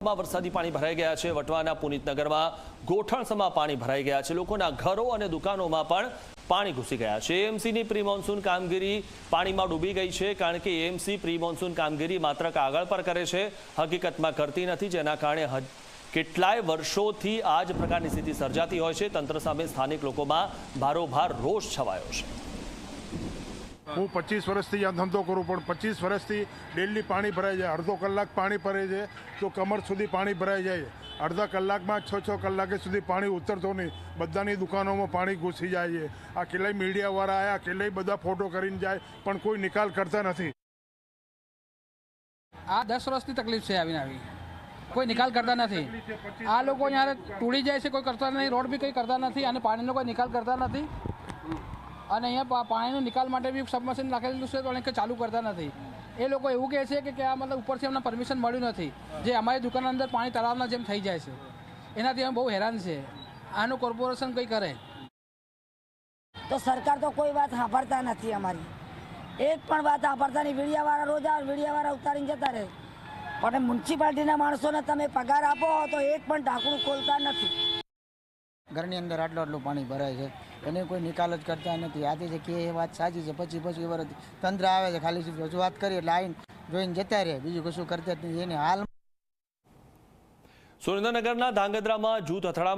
વિસ્તારોમાં વરસાદી પાણી ભરાઈ ગયા છે। વટવાના પુનિતનગરમાં ગોઠણસમાં પાણી ભરાઈ ગયા છે। લોકોના ઘરો અને દુકાનોમાં પણ પાણી ઘૂસી ગયા છે। એએમસીની પ્રી મોન્સૂન કામગીરી પાણીમાં ડૂબી ગઈ છે, કારણ કે એએમસી પ્રી મોન્સૂન કામગીરી માત્ર કાગળ પર કરે છે, હકીકતમાં કરતી નથી, જેના કારણે કેટલાય વર્ષોથી આ જ પ્રકારની સ્થિતિ સર્જાતી હોય છે। તંત્ર સામે સ્થાનિક લોકોમાં ભારોભાર રોષ છવાયો છે। હું 25 વર્ષથી આ ધંધો કરું, પણ 25 વર્ષથી ડેલી પાણી ભરાઈ જાય। અડધો કલાક પાણી ભરાઈ જાય તો કમર સુધી પાણી ભરાઈ જાય। અડધા કલાકમાં 6 કલાકે સુધી પાણી ઉતરતો નહીં। બધાની દુકાનોમાં પાણી ઘૂસી જાય છે। આ કેટલાય મીડિયાવાળા આવ્યા, કેટલાય બધા ફોટો કરીને જાય, પણ કોઈ નિકાલ કરતા નથી। આ 10 વર્ષની તકલીફ છે, આવીને આવી કોઈ નિકાલ કરતા નથી। આ લોકો યાર તૂડી જાય છે, કોઈ કરતા નહીં, રોડ બી કંઈ કરતા નથી અને પાણીનો કોઈ નિકાલ કરતા નથી। અને અહીંયા પાણીનો નિકાલ માટે બી સબમર્સિબલ નાખેલું છે, તો એને ચાલુ કરતા નથી। એ લોકો એવું કહે છે કે આ મતલબ ઉપરથી અમને પરમિશન મળ્યું નથી, જે અમારી દુકાનની અંદર પાણી તળાવના જેમ થઈ જાય છે, એનાથી અમે બહુ હેરાન છે। આનું કોર્પોરેશન કંઈ કરે તો સરકાર તો કોઈ વાત સાંભળતા નથી। અમારી એક પણ વાત સાંભળતા નહીં। મીડિયાવાળા રોજ આવે, મીડિયાવાળા ઉતારીને જતા રહે, પણ મ્યુનિસિપાલિટીના માણસોને તમે પગાર આપો તો એક પણ ઢાંકણું ખોલતા નથી। ઘરની અંદર આટલું પાણી ભરાય છે, એને કોઈ નિકાલ જ કરતા નથી। આજે જે કે એ વાત સાચી છે, પછી વર્ષ તંત્ર આવે છે, ખાલી રજૂઆત કરી એટલે આવીને જોઈને જતા રહે, બીજું કશું કરતા જ નથી। એને હાલ સુરેન્દ્રનગરના ધાંગધ્રામાં જૂથ અથડામણ